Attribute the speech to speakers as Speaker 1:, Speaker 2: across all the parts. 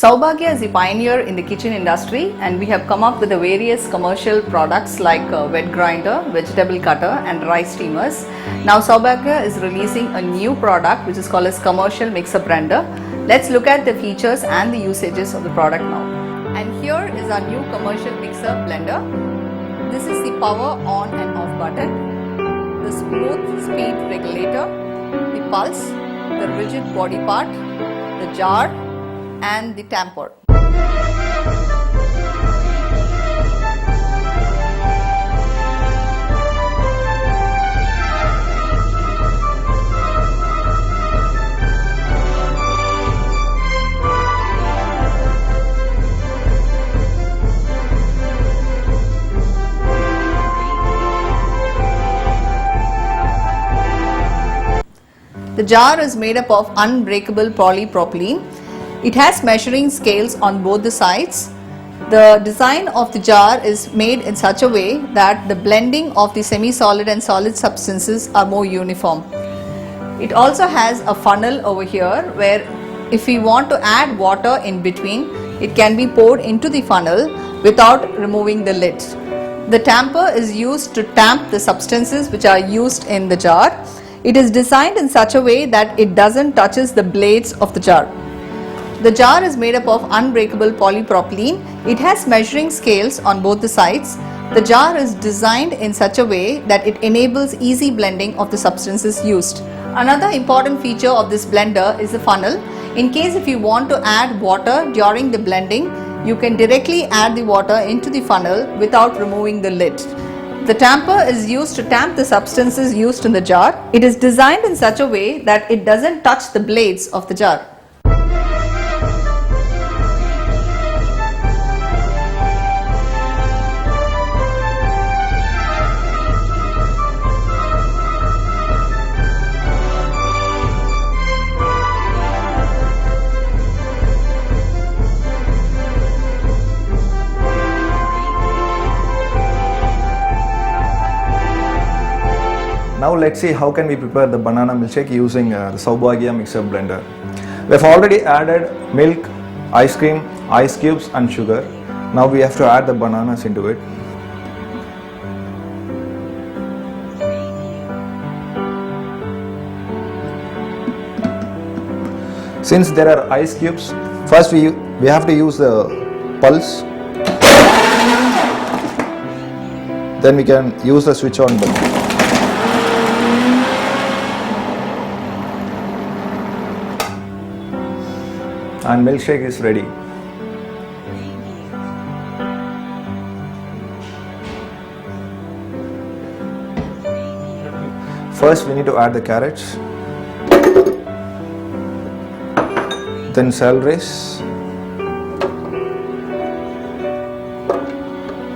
Speaker 1: Sowbaghya is the pioneer in the kitchen industry, and we have come up with the various commercial products like wet grinder, vegetable cutter and rice steamers. Now Sowbaghya is releasing a new product which is called as commercial mixer blender. Let's look at the features and the usages of the product now. And here is our new commercial mixer blender. This is the power on and off button, the smooth speed regulator, the pulse, the rigid body part, the jar and the tamper. The jar is made up of unbreakable polypropylene. It has measuring scales on both the sides. The design of the jar is made in such a way that the blending of the semi-solid and solid substances are more uniform. It also has a funnel over here where if we want to add water in between, it can be poured into the funnel without removing the lid. The tamper is used to tamp the substances which are used in the jar. It is designed in such a way that it doesn't touches the blades of the jar. The jar is made up of unbreakable polypropylene. It has measuring scales on both the sides. The jar is designed in such a way that it enables easy blending of the substances used. Another important feature of this blender is the funnel. In case if you want to add water during the blending, you can directly add the water into the funnel without removing the lid. The tamper is used to tamp the substances used in the jar. It is designed in such a way that it doesn't touch the blades of the jar.
Speaker 2: Now let's see how can we prepare the banana milkshake using the Sowbaghya mixer blender. We have already added milk, ice cream, ice cubes and sugar. Now we have to add the bananas into it. Since there are ice cubes, first we have to use the pulse. Then we can use the switch on button. And milkshake is ready. First we need to add the carrots, then celeries,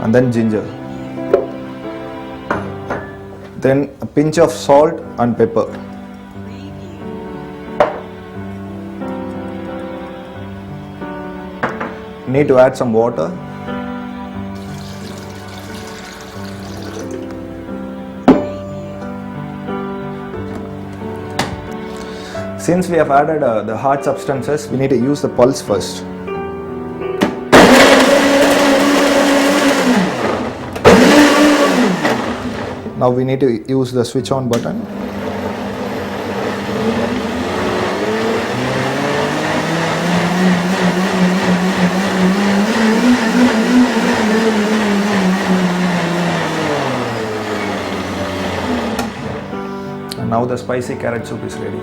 Speaker 2: and then ginger, then a pinch of salt and pepper. Need to add some water. Since we have added the hard substances, we need to use the pulse first. Now we need to use the switch on button. And now the spicy carrot soup is ready.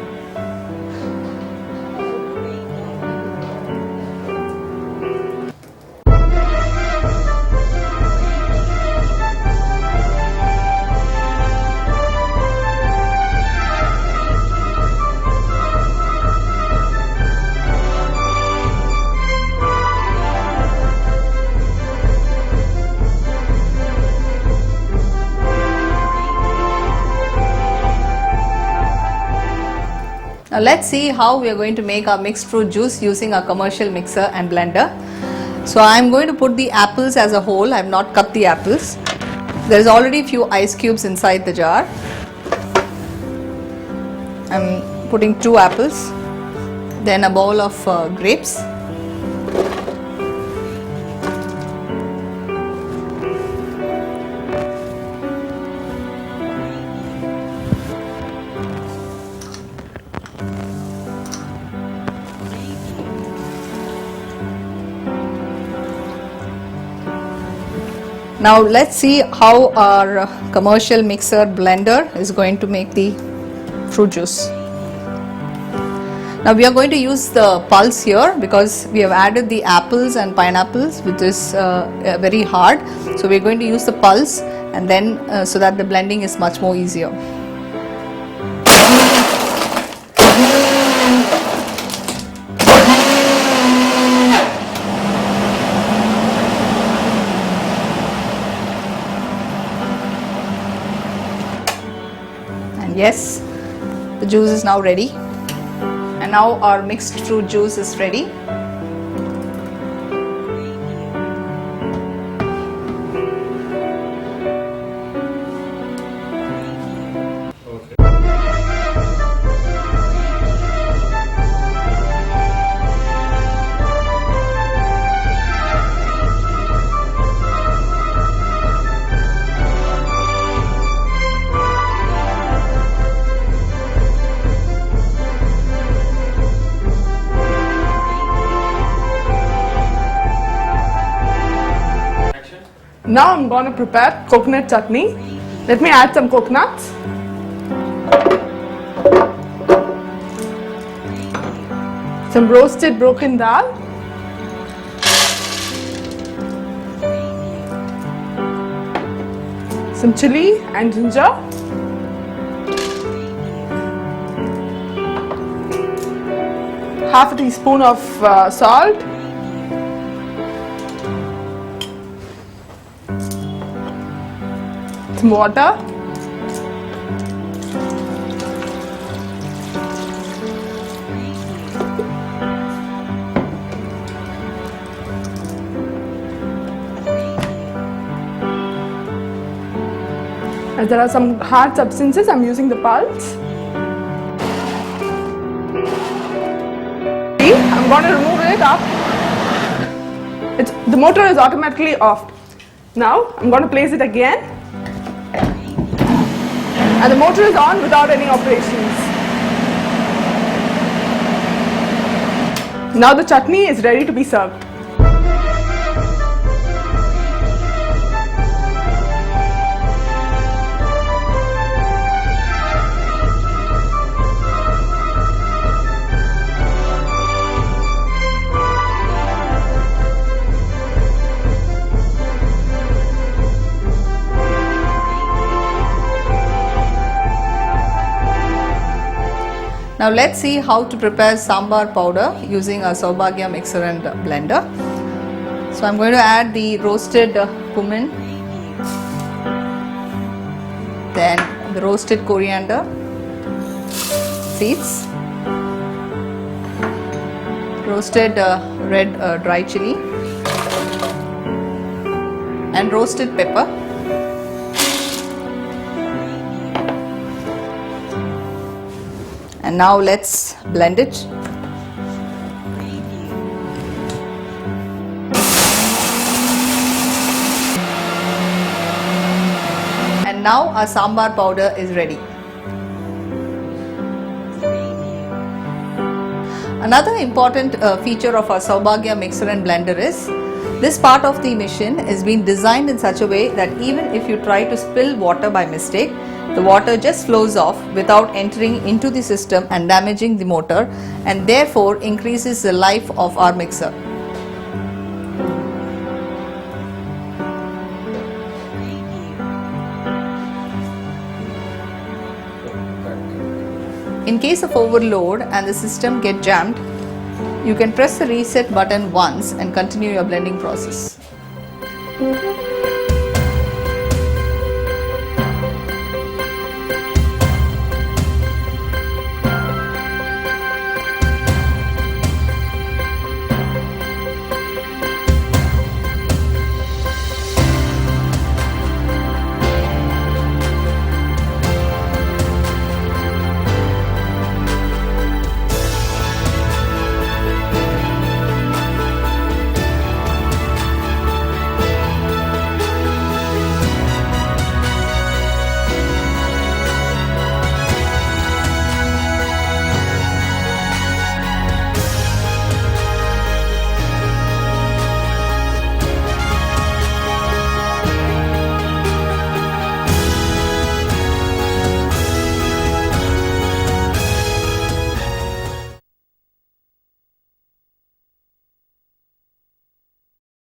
Speaker 1: Now let's see how we are going to make our mixed fruit juice using our commercial mixer and blender. So I am going to put the apples as a whole. I have not cut the apples. There is already a few ice cubes inside the jar. I am putting 2 apples, then a bowl of grapes, Now let's see how our commercial mixer blender is going to make the fruit juice. Now we are going to use the pulse here because we have added the apples and pineapples, which is very hard. So we are going to use the pulse, and then so that the blending is much more easier. And yes, the juice is now ready. And now our mixed fruit juice is ready.
Speaker 3: Now I'm going to prepare coconut chutney. Let me add some coconuts. Some roasted broken dal. Some chili and ginger. Half a teaspoon of salt. Some water. As there are some hard substances, I'm using the pulse. I'm going to remove it up. The motor is automatically off. Now I'm going to place it again. And the motor is on without any operations. Now the chutney is ready to be served.
Speaker 1: Now let's see how to prepare sambar powder using a Sowbaghya mixer and blender. So I'm going to add the roasted cumin, then the roasted coriander seeds, roasted red dry chili, and roasted pepper. And now let's blend it. And now our sambar powder is ready. Another important feature of our Sowbaghya mixer and blender is this part of the machine is being designed in such a way that even if you try to spill water by mistake, the water just flows off without entering into the system and damaging the motor, and therefore increases the life of our mixer. In case of overload and the system get jammed, you can press the reset button once and continue your blending process.